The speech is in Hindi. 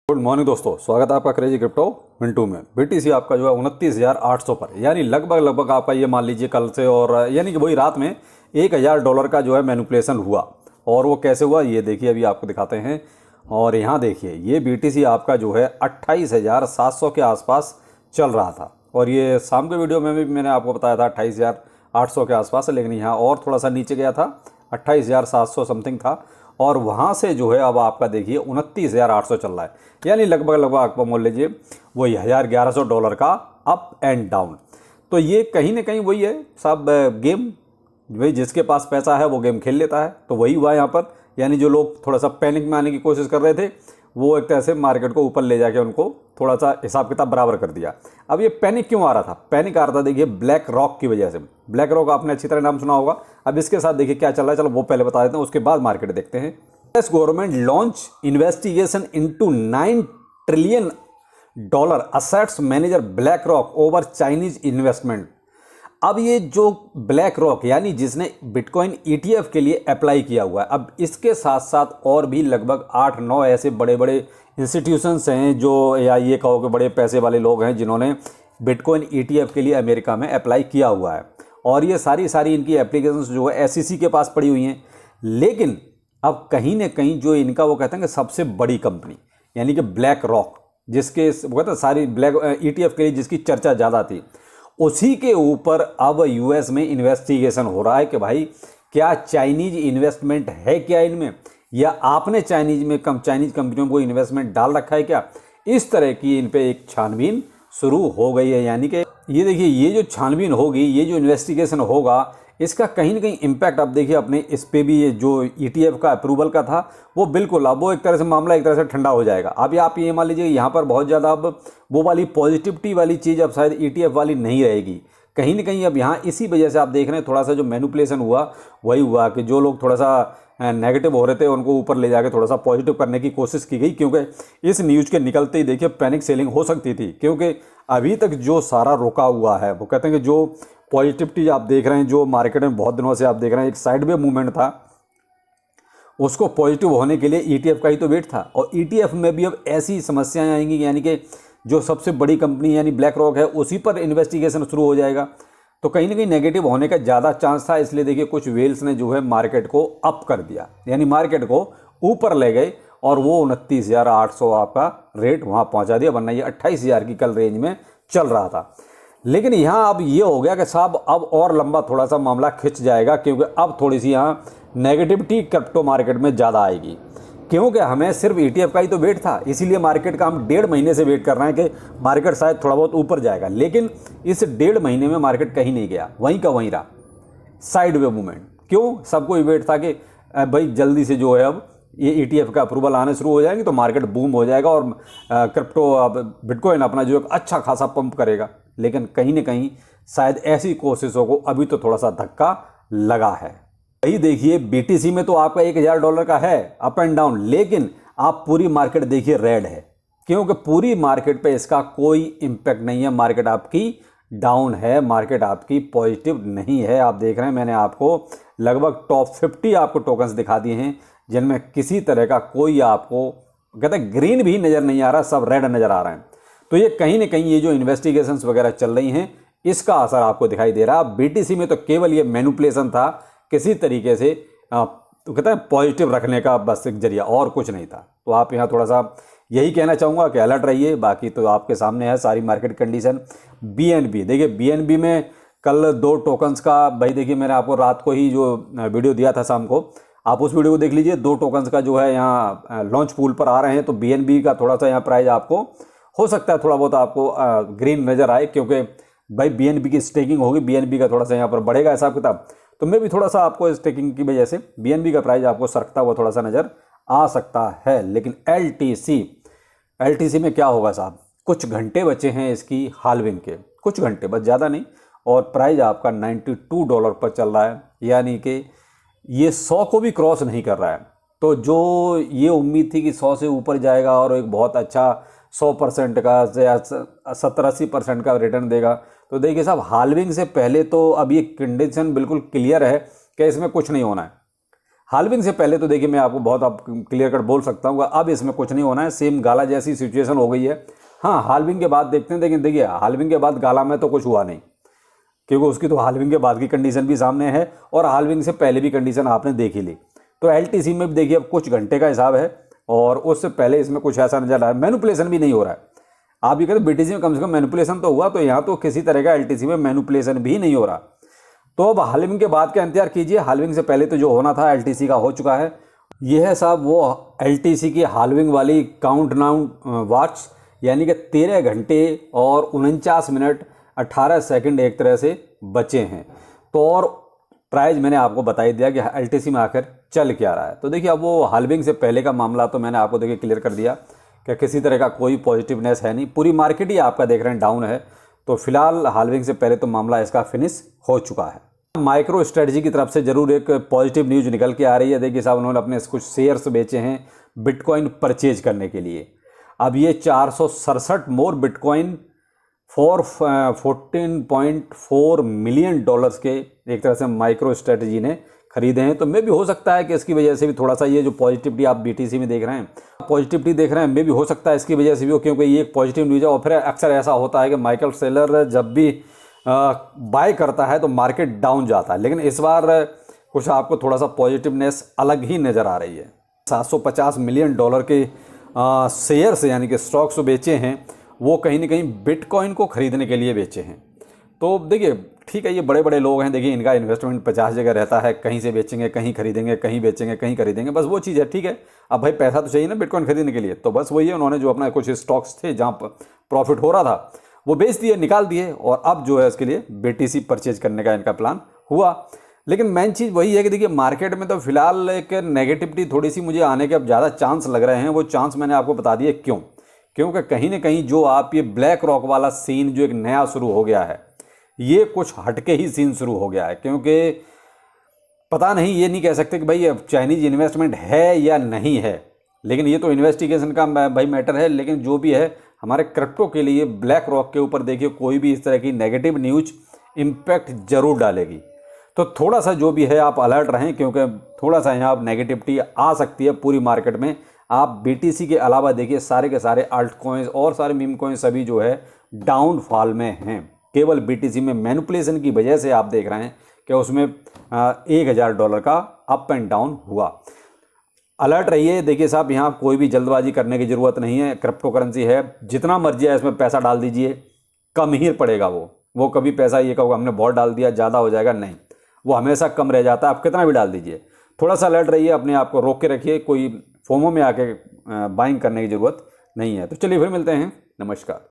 गुड मॉर्निंग दोस्तों, स्वागत है आपका क्रेजी क्रिप्टो मिंटू में। बीटीसी आपका जो है 29,800 पर, यानी लगभग आपका ये मान लीजिए कल से, और यानी कि वही रात में $1,000 का जो है मैनिपुलेशन हुआ। और वो कैसे हुआ ये देखिए, अभी आपको दिखाते हैं। और यहाँ देखिए, ये बीटीसी आपका जो है 28,700 के आसपास चल रहा था, और ये शाम के वीडियो में भी मैंने आपको बताया था 28,800 के आसपास है। लेकिन यहाँ और थोड़ा सा नीचे गया था, 28,700 समथिंग था, और वहाँ से जो है अब आपका देखिए 29,800 चल रहा है। यानी लगभग आपको मान लीजिए वही $1,1100 का अप एंड डाउन। तो ये कहीं ना कहीं वही है सब गेम, वही जिसके पास पैसा है वो गेम खेल लेता है। तो वही हुआ यहाँ पर, यानी जो लोग थोड़ा सा पैनिक में आने की कोशिश कर रहे थे, वो एक तरह से मार्केट को ऊपर ले जाके उनको थोड़ा सा हिसाब किताब बराबर कर दिया। अब ये पैनिक क्यों आ रहा था? पैनिक आ रहा था देखिए ब्लैक रॉक की वजह से। ब्लैक रॉक आपने अच्छी तरह नाम सुना होगा। अब इसके साथ देखिए क्या चल रहा है, चलो वो पहले बता देते हैं, उसके बाद मार्केट देखते हैं। US government launch investigation into $9 trillion assets manager black rock over Chinese investment. अब ये जो ब्लैक रॉक यानी जिसने बिटकॉइन ईटीएफ के लिए अप्लाई किया हुआ है, अब इसके साथ साथ और भी लगभग 8-9 ऐसे बड़े बड़े इंस्टीट्यूशंस हैं जो, या ये कहो कि बड़े पैसे वाले लोग हैं जिन्होंने बिटकॉइन ईटीएफ के लिए अमेरिका में अप्लाई किया हुआ है। और ये सारी इनकी एप्लीकेशंस जो है एसईसी के पास पड़ी हुई हैं। लेकिन अब कहीं ना कहीं जो इनका वो कहते हैं कि सबसे बड़ी कंपनी यानी कि ब्लैक रॉक, जिसके वो कहते हैं सारी ब्लैक ईटीएफ के लिए जिसकी चर्चा ज़्यादा थी, उसी के ऊपर अब यूएस में इन्वेस्टिगेशन हो रहा है कि भाई क्या चाइनीज इन्वेस्टमेंट है क्या इनमें, या आपने चाइनीज कंपनियों को इन्वेस्टमेंट डाल रखा है क्या। इस तरह की इन पे एक छानबीन शुरू हो गई है। यानी कि ये देखिए, ये जो छानबीन होगी, ये जो इन्वेस्टिगेशन होगा, इसका कहीं ना कहीं इम्पैक्ट अब देखिए अपने इस पे भी, ये जो ईटीएफ का अप्रूवल का था वो बिल्कुल अब वो एक तरह से मामला एक तरह से ठंडा हो जाएगा। अब आप ये मान लीजिए यहाँ पर बहुत ज़्यादा अब वो वाली पॉजिटिविटी वाली चीज़ अब शायद ईटीएफ वाली नहीं रहेगी कहीं ना कहीं। अब यहाँ इसी वजह से आप देख रहे हैं थोड़ा सा जो मैनिपुलेशन हुआ वही हुआ कि जो लोग थोड़ा सा नेगेटिव हो रहे थे उनको ऊपर ले जाके थोड़ा सा पॉजिटिव करने की कोशिश की गई, क्योंकि इस न्यूज़ के निकलते ही देखिए पैनिक सेलिंग हो सकती थी। क्योंकि अभी तक जो सारा रुका हुआ है, वो कहते हैं कि जो पॉजिटिविटी आप देख रहे हैं, जो मार्केट में बहुत दिनों से आप देख रहे हैं एक साइडवे मूवमेंट था, उसको पॉजिटिव होने के लिए ईटीएफ का ही तो वेट था। और ईटीएफ में भी अब ऐसी समस्याएं आएंगी, यानी कि जो सबसे बड़ी कंपनी यानी ब्लैक रॉक है उसी पर इन्वेस्टिगेशन शुरू हो जाएगा। तो कहीं ना कहीं नेगेटिव होने का ज़्यादा चांस था। इसलिए देखिए कुछ वेल्स ने जो है मार्केट को अप कर दिया, यानी मार्केट को ऊपर ले गए, और वो 29,800 आपका रेट वहाँ पहुँचा दिया, वरना ये 28,000 की कल रेंज में चल रहा था। लेकिन यहाँ अब ये हो गया कि साहब अब और लंबा थोड़ा सा मामला खिंच जाएगा, क्योंकि अब थोड़ी सी यहाँ नेगेटिविटी क्रिप्टो मार्केट में ज़्यादा आएगी। क्योंकि हमें सिर्फ ईटीएफ का ही तो वेट था, इसीलिए मार्केट का हम 1.5 महीने से वेट कर रहे हैं कि मार्केट शायद थोड़ा बहुत ऊपर जाएगा। लेकिन इस 1.5 महीने में मार्केट कहीं नहीं गया, वहीं का वहीं रहा, साइडवे मूवमेंट। क्यों? सबको वेट था कि भाई जल्दी से जो है अब ये ईटीएफ का अप्रूवल आने शुरू हो जाएंगे तो मार्केट बूम हो जाएगा और क्रिप्टो अब बिटकॉइन अपना जो एक अच्छा खासा पंप करेगा। लेकिन कहीं ना कहीं शायद ऐसी कोशिशों को अभी तो थोड़ा सा धक्का लगा है। वही देखिए बीटीसी में तो आपका $1,000 का है अप एंड डाउन, लेकिन आप पूरी मार्केट देखिए रेड है, क्योंकि पूरी मार्केट पे इसका कोई इम्पैक्ट नहीं है। मार्केट आपकी डाउन है, मार्केट आपकी पॉजिटिव नहीं है। आप देख रहे हैं मैंने आपको लगभग टॉप 50 आपको टोकन्स दिखा दिए हैं जिनमें किसी तरह का कोई आपको कहते हैं ग्रीन भी नज़र नहीं आ रहा, सब रेड नज़र आ रहे हैं। तो ये कहीं ना कहीं ये जो इन्वेस्टिगेशंस वगैरह चल रही हैं इसका असर आपको दिखाई दे रहा है। बीटीसी में तो केवल ये मैनिपुलेशन था, किसी तरीके से तो कहते हैं पॉजिटिव रखने का बस एक जरिया, और कुछ नहीं था। तो आप यहाँ थोड़ा सा यही कहना चाहूँगा कि अलर्ट रहिए। बाकी तो आपके सामने है सारी मार्केट कंडीशन। बीएनबी देखिए, बीएनबी में कल 2 टोकन्स का, भाई देखिए मैंने आपको रात को ही जो वीडियो दिया था शाम को, आप उस वीडियो को देख लीजिए। 2 टोकन्स का जो है यहाँ लॉन्च पूल पर आ रहे हैं। तो बीएनबी का थोड़ा सा यहाँ प्राइस आपको हो सकता है थोड़ा बहुत आपको ग्रीन नज़र आए, क्योंकि भाई बीएनबी की स्टेकिंग होगी, बीएनबी का थोड़ा सा यहाँ पर बढ़ेगा हिसाब किताब। तो मैं भी थोड़ा सा आपको स्टेकिंग की वजह से बीएनबी का प्राइस आपको सरकता हुआ थोड़ा सा नज़र आ सकता है। लेकिन एलटीसी में क्या होगा साहब, कुछ घंटे बचे हैं इसकी हाल्विंग के, कुछ घंटे बस, ज़्यादा नहीं, और प्राइस आपका $92 पर चल रहा है, यानी कि ये 100 को भी क्रॉस नहीं कर रहा है। तो जो ये उम्मीद थी कि 100 से ऊपर जाएगा और एक बहुत अच्छा 100% का या 70-80% का रिटर्न देगा, तो देखिए साहब हाल्विंग से पहले तो अब ये कंडीशन बिल्कुल क्लियर है कि इसमें कुछ नहीं होना है। हाल्विंग से पहले तो देखिए मैं आपको बहुत अब क्लियर कट बोल सकता हूँ अब इसमें कुछ नहीं होना है, सेम गाला जैसी सिचुएशन हो गई है। हाँ, हाल्विंग के बाद देखते हैं, लेकिन देखिए हाल्विंग के बाद गाला में तो कुछ हुआ नहीं, क्योंकि उसकी तो हाल्विंग के बाद की कंडीशन भी सामने है और हाल्विंग से पहले भी कंडीशन आपने देख ही ली। तो एलटीसी में भी देखिए अब कुछ घंटे का हिसाब है और उससे पहले इसमें कुछ ऐसा नजर आ रहा है, मैनिपुलेशन भी नहीं हो रहा है। आप ये कहते बीटीसी में कम से कम मैनिपुलेशन तो हुआ, तो यहाँ तो किसी तरह का एलटीसी में मैनिपुलेशन भी नहीं हो रहा। तो अब हाल्विंग के बाद का इंतजार कीजिए, हाल्विंग से पहले तो जो होना था एलटीसी का हो चुका है। यह है साहब वो एलटीसी की हाल्विंग वाली काउंटडाउन वॉच, यानी कि 13 घंटे और 49 मिनट 18 सेकंड एक तरह से बचे हैं। तो और प्राइस मैंने आपको बता ही दिया कि एलटीसी में आखिर चल क्या रहा है। तो देखिए अब वो हाल्विंग से पहले का मामला तो मैंने आपको देखिए क्लियर कर दिया कि किसी तरह का कोई पॉजिटिवनेस है नहीं, पूरी मार्केट ही आपका देख रहे हैं डाउन है। तो फिलहाल हाल्विंग से पहले तो मामला इसका फिनिश हो चुका है। माइक्रो स्ट्रेटजी की तरफ से जरूर एक पॉजिटिव न्यूज निकल के आ रही है। देखिए साहब उन्होंने अपने कुछ शेयर्स बेचे हैं बिटकॉइन परचेज करने के लिए। अब ये 467 मोर बिटकॉइन फॉर 14.4 मिलियन डॉलर्स के एक तरह से माइक्रो स्ट्रेटजी ने खरीदे हैं। तो मे भी हो सकता है कि इसकी वजह से भी थोड़ा सा ये जो पॉजिटिविटी आप बीटीसी में देख रहे हैं, पॉजिटिविटी देख रहे हैं, मे भी हो सकता है इसकी वजह से भी हो, क्योंकि ये एक पॉजिटिव न्यूज़ है। और फिर अक्सर ऐसा होता है कि माइकल सेलर जब भी बाय करता है तो मार्केट डाउन जाता है, लेकिन इस बार कुछ आपको थोड़ा सा पॉजिटिवनेस अलग ही नज़र आ रही है। 750 मिलियन डॉलर के शेयर्स यानी कि स्टॉक्स बेचे हैं, वो कहीं ना कहीं बिटकॉइन को खरीदने के लिए बेचे हैं। तो देखिए ठीक है, ये बड़े बड़े लोग हैं, देखिए इनका इन्वेस्टमेंट 50 जगह रहता है, कहीं से बेचेंगे, कहीं खरीदेंगे, कहीं बेचेंगे, कहीं खरीदेंगे, बस वो चीज़ है। ठीक है, अब भाई पैसा तो चाहिए ना बिटकॉइन खरीदने के लिए, तो बस वही है, उन्होंने जो अपना कुछ स्टॉक्स थे जहाँ प्रॉफिट हो रहा था वो बेच दिए, निकाल दिए, और अब जो है इसके लिए बीटीसी परचेज करने का इनका प्लान हुआ। लेकिन मेन चीज़ वही है कि देखिए मार्केट में तो फिलहाल एक नेगेटिविटी थोड़ी सी मुझे आने के अब ज़्यादा चांस लग रहे हैं। वो चांस मैंने आपको बता दिए क्यों, क्योंकि कहीं ना कहीं जो आप ये ब्लैक रॉक वाला सीन जो एक नया शुरू हो गया है, ये कुछ हटके ही सीन शुरू हो गया है। क्योंकि पता नहीं, ये नहीं कह सकते कि भाई चाइनीज इन्वेस्टमेंट है या नहीं है, लेकिन ये तो इन्वेस्टिगेशन का भाई मैटर है। लेकिन जो भी है, हमारे क्रिप्टो के लिए ब्लैक रॉक के ऊपर देखिए कोई भी इस तरह की नेगेटिव न्यूज इम्पैक्ट जरूर डालेगी। तो थोड़ा सा जो भी है आप अलर्ट रहें, क्योंकि थोड़ा सा यहाँ नेगेटिविटी आ सकती है पूरी मार्केट में। आप बीटीसी के अलावा देखिए सारे के सारे अल्ट कॉइन्स और सारे मीम कॉइन्स सभी जो है डाउनफॉल में हैं। केवल बीटीसी में मैनिपुलेशन की वजह से आप देख रहे हैं कि उसमें $1000 का अप एंड डाउन हुआ। अलर्ट रहिए। देखिए साहब, यहाँ कोई भी जल्दबाजी करने की ज़रूरत नहीं है। क्रिप्टो करेंसी है, जितना मर्जी है इसमें पैसा डाल दीजिए, कम ही पड़ेगा। वो कभी पैसा ये कहोगे हमने बहुत डाल दिया ज़्यादा हो जाएगा, नहीं, वो हमेशा कम रह जाता है, आप कितना भी डाल दीजिए। थोड़ा सा अलर्ट रहिए, अपने आप को रोक के रखिए, कोई फोमो में आके बाइंग करने की ज़रूरत नहीं है। तो चलिए फिर मिलते हैं, नमस्कार।